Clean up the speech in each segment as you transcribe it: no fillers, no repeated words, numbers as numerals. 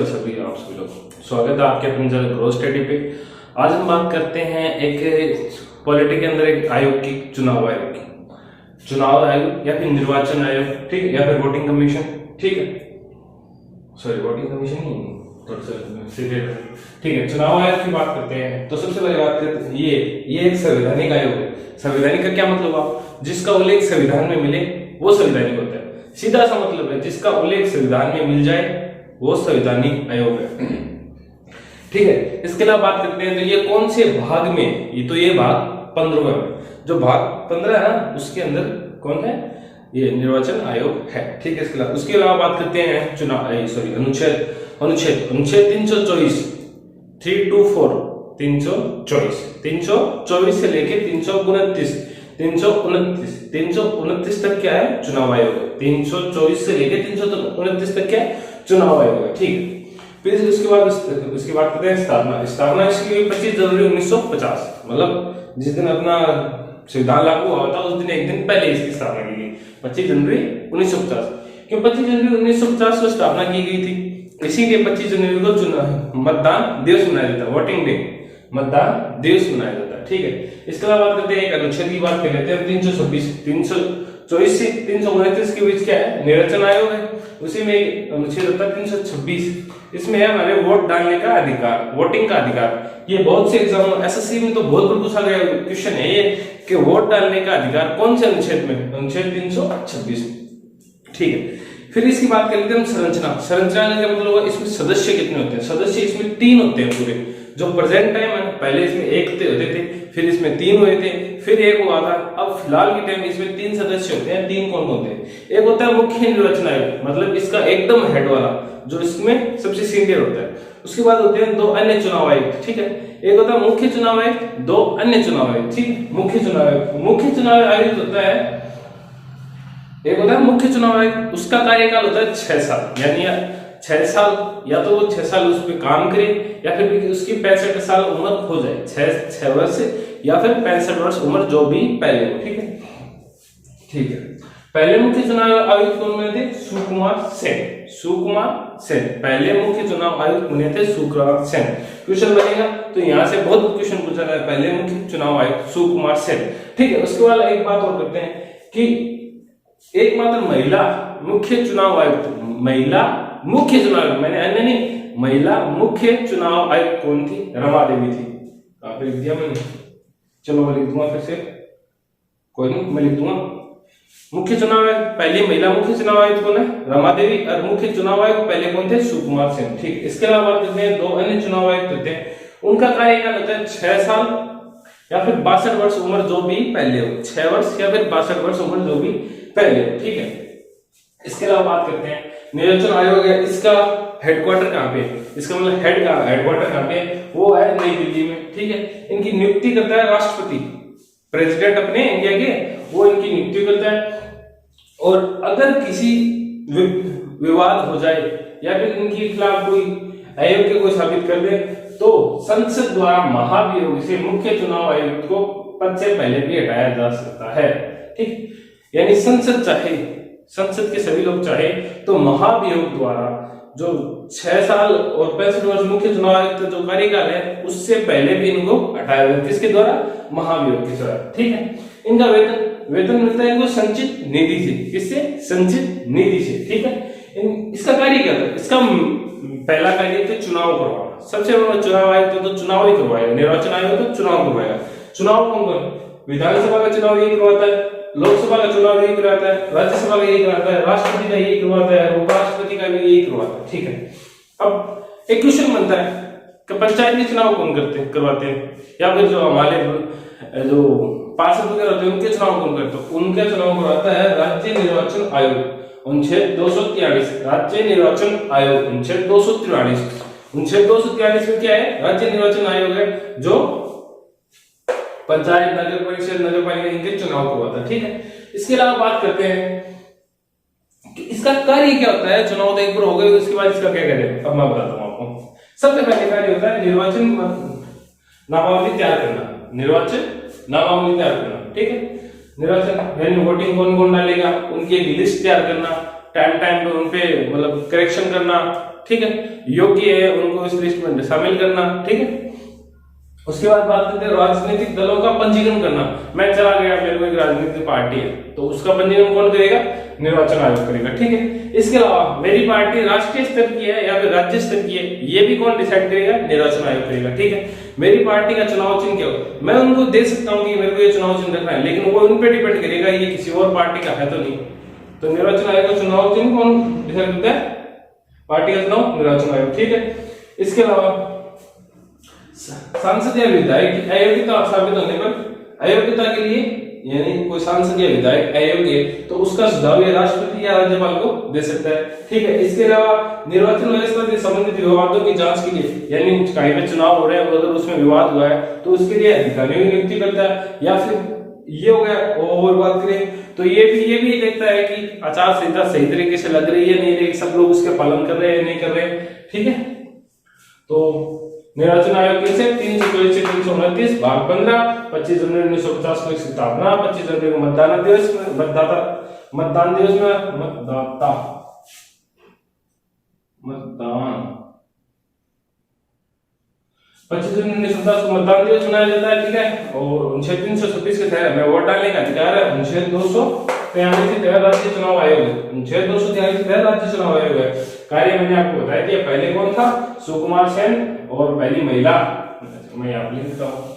नमस्कार सभी आप सभी लोग, स्वागत है आपके अपने चैनल ग्रो स्टडी पे। आज हम बात करते हैं एक पॉलिटी के अंदर एक आयोग की, चुनाव आयोग की, चुनाव आयोग या फिर निर्वाचन आयोग, ठीक है, या फिर वोटिंग कमीशन, ठीक है, सॉरी वोटिंग कमीशन नहीं, ठीक है, चुनाव आयोग की बात करते हैं। तो सबसे पहले बात करते हैं ये एक संवैधानिक आयोग है। संवैधानिक का क्या मतलब, आप जिसका उल्लेख संविधान में मिले वो संवैधानिक होता है। सीधा सा मतलब है जिसका उल्लेख संविधान में मिल जाए वो संवैधानिक आयोग है, ठीक है। इसके अलावा बात करते हैं तो ये कौन से भाग में, ये भाग 15 में, जो भाग 15 है ना उसके अंदर कौन है, ये निर्वाचन आयोग है, ठीक है। उसके अलावा बात करते हैं अनुच्छेद 324 324 से लेके 329 तक क्या है, चुनाव आयोग है। 324 से लेके 329 तक क्या है, चुनाव आयोग है, ठीक है। फिर उसके बाद करते हैं स्थापना इसकी 25 जनवरी 1950, मतलब जिस दिन अपना संविधान लागू हुआ था उस दिन एक दिन पहले इसकी स्थापना की गई, 25 जनवरी 1950। क्यों 25 जनवरी 1950 को स्थापना की गई थी, इसीलिए 25 जनवरी को मतदान दिवस मनाया जाता है, वोटिंग डे, मतदान दिवस मनाया जाता है, ठीक है। इसके अलावा बात करते हैं एक अनुच्छेद की बात कर लेते हैं। 324 से 329 के बीच क्या है, निर्वाचन आयोग है। उसी में अनुच्छेद होता है 326, इसमें है हमारे वोट डालने का अधिकार, वोटिंग का अधिकार। ये बहुत से एग्जाम एसएससी में तो बहुत बार पूछा गया क्वेश्चन है ये कि वोट डालने का अधिकार कौन से अनुच्छेद में, अनुच्छेद 326, ठीक है। फिर इसकी बात कर लेते हैं हम संरचना का मतलब होगा, इसमें सदस्य कितने होते हैं, सदस्य इसमें 3 होते हैं पूरे। जो प्रेजेंट टाइम है पहले इसमें 1 होते थे, फिर इसमें 3 हुए थे, फिर 1 हुआ था। अब फिलहाल के टाइम इसमें 3 सदस्य होते हैं। 3 कौन होते हैं, एक होता है मुख्य निर्वाचन आयोग, मतलब इसका एकदम हेड वाला जो इसमें सबसे सीनियर होता है। उसके बाद होते हैं 2 अन्य चुनाव आयुक्त, ठीक है। एक होता है मुख्य चुनाव आयुक्त, 2 अन्य चुनाव आयुक्त, ठीक है। मुख्य चुनाव आयुक्त होता है, एक होता है मुख्य चुनाव आयुक्त, उसका कार्यकाल होता है 6 साल, यानी 6 साल, या तो वो 6 साल उस पर काम करे या फिर उसकी 65 साल उम्र हो जाए, 6 वर्ष या फिर 65 वर्ष उम्र, जो भी पहले हो, ठीक है, ठीक है। पहले मुख्य चुनाव आयुक्त कौन बने थे, सुकुमार सेन, पहले मुख्य चुनाव आयुक्त बने थे सुकुमार सेन। क्वेश्चन बनेगा तो यहाँ से बहुत क्वेश्चन पूछा गया, पहले मुख्य चुनाव आयुक्त सुकुमार सेन, ठीक है। उसके बाद एक बात और करते हैं कि एकमात्र महिला मुख्य चुनाव आयुक्त, महिला मुख्य चुनाव आयुक्त कौन थी, रमा देवी थी। कहां पे लिख दिया मैंने, चलो मैं लिख दूंगा फिर से, कोई नहीं मैं लिख दूंगा। मुख्य चुनाव आयुक्त पहली महिला मुख्य चुनाव आयुक्त कौन है, रमा देवी, और मुख्य चुनाव आयुक्त पहले कौन थे, सुकुमार सेन, ठीक। इसके अलावा बात करते हैं 2 अन्य चुनाव आयुक्त होते हैं, उनका कार्यकाल होता है 6 साल या फिर 62 वर्ष उम्र, जो भी पहले हो, 6 वर्ष या फिर 62 वर्ष उम्र, जो भी पहले हो, ठीक है। इसके अलावा बात करते हैं निर्वाचन आयोग है, इसका हेडक्वार्टर कहां पे, इसका मतलब हेडक्वार्टर कहां पे, वो है नई दिल्ली में, ठीक है। इनकी नियुक्ति करता है राष्ट्रपति, प्रेसिडेंट अपने इंडिया के, वो इनकी नियुक्ति करता है। और अगर किसी विवाद हो जाए या फिर इनके खिलाफ कोई अयोग्य को साबित कर दे तो संसद द्वारा महाभियोग से मुख्य चुनाव आयुक्त को पद से पहले भी हटाया जा सकता है, ठीक। यानी संसद के सभी लोग चाहे तो महाभियोग द्वारा जो 6 साल और 65 वर्ष मुख्य चुनाव आयुक्त जो कार्यकाल है उससे पहले भी इनको हटाया जाए, किसके द्वारा, महाभियोग के द्वारा, ठीक है। इनका वेतन मिलता है इनको संचित निधि से, किससे, संचित निधि से, ठीक है। इसका कार्य क्या था, इसका पहला कार्य था चुनाव करवाना, सबसे बड़ा चुनाव आयुक्त तो चुनाव ही करवाएगा, निर्वाचन आयोग तो चुनाव करवाएगा। चुनाव कौन, विधानसभा का चुनाव यही करवाता है, लोकसभा का चुनाव यही कराता है, राज्यसभा का यही कराता है, राष्ट्रपति का यही करवाता है, उपराष्ट्रपति का भी यही करवाता है, ठीक है। अब एक क्वेश्चन बनता है कि पंचायत के चुनाव कौन करवाते हैं, या फिर जो हमारे जो पार्षद वगैरह होते हैं उनके चुनाव कौन करते हैं, उनके चुनाव करवाता है राज्य निर्वाचन आयोग, अनुच्छेद 243, राज्य निर्वाचन आयोग अनुच्छेद 243 में क्या है, राज्य निर्वाचन आयोग है जो पंचायत, नगर परिषद, नगर पालिका इनके चुनाव करवाता है, ठीक है। इसके अलावा बात करते हैं कि इसका कार्य क्या होता है, चुनाव तो एक बार हो गए, उसके बाद इसका क्या कार्य है, अब मैं बताता हूं आपको। सबसे पहले कार्य होता है निर्वाचन नामावली तैयार करना, ठीक है। निर्वाचन यानी वोटिंग कौन कौन डालेगा उनकी एक लिस्ट तैयार करना, टाइम पे उन पे मतलब करेक्शन करना, ठीक है, योग्य है उनको इस लिस्ट में शामिल करना। ठीक है, उसके बाद बात करते हैं राजनीतिक दलों का पंजीकरण करना। मैं चला गया, मेरे को एक राजनीतिक पार्टी है, तो उसका पंजीकरण कौन करेगा? निर्वाचन आयोग करेगा। ठीक है, इसके अलावा मेरी पार्टी राष्ट्रीय स्तर की है या फिर राज्य स्तर की है, ये भी कौन डिसाइड करेगा? निर्वाचन आयोग करेगा। ठीक है, मेरी पार्टी का चुनाव चिन्ह क्या होगा? मैं उनको दे सकता हूँ कि मेरे को ये चुनाव चिन्ह रखना है, लेकिन वो उन पे डिपेंड करेगा ये किसी और पार्टी का है तो नहीं। तो निर्वाचन आयोग का चुनाव चिन्ह कौन डिसाइड करता है? पार्टी का चुनाव निर्वाचन आयोग। ठीक है, इसके अलावा सांसद या विधायक अयोग्यता साबित होने पर अयोग्यता के लिए, यानी कोई सांसद या विधायक अयोग्य है तो उसका सुझाव ये राष्ट्रपति या राज्यपाल को दे सकता है। ठीक है, इसके अलावा निर्वाचन व्यवस्था से संबंधित विवादों की जांच के लिए, यानी कहीं पे चुनाव हो रहे हैं अगर उसमें विवाद हुआ है तो उसके लिए अधिकारियों की नियुक्ति करता है। या फिर ये हो गया, और बात करें तो ये भी देखता है कि आचार संहिता सही तरीके से लग रही है नहीं रही, सब लोग उसके पालन कर रहे हैं नहीं कर रहे। ठीक है, तो निर्वाचन आयोग के से 324 से 329 भाग 15, 25 जनवरी 1950 को इसकी स्थापना, 25 जनवरी को मतदान दिवस में मतदाता मतदान 25 जनवरी 1950 को मतदान दिवस मनाया जाता है। ठीक है, और अनुच्छेद 336 के तहत हमें वोट डालने का अधिकार है। अनुच्छेद 243 के तहत राज्य चुनाव आयोग है। अनुच्छेद 243 के तहत राज्य चुनाव आयोग है। कार्य मैंने आपको बताया दिया, पहले कौन था? सुकुमार सेन, और पहली महिला, मैं यहाँ लिख देता हूँ,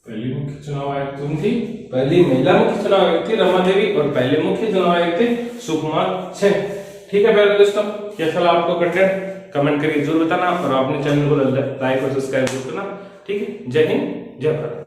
पहली मुख्य चुनाव आयुक्त थी, पहली महिला मुख्य चुनाव आयुक्त थी रमा देवी, और पहले मुख्य चुनाव आयुक्त थे सुकुमार सेन। ठीक है प्यारे दोस्तों, कैसा लगा आपको कंटेंट? कमेंट करके जरूर बताना, और अपने चैनल को लाइक और सब्सक्राइब जरूर करना। ठीक है, जय हिंद, जय भारत।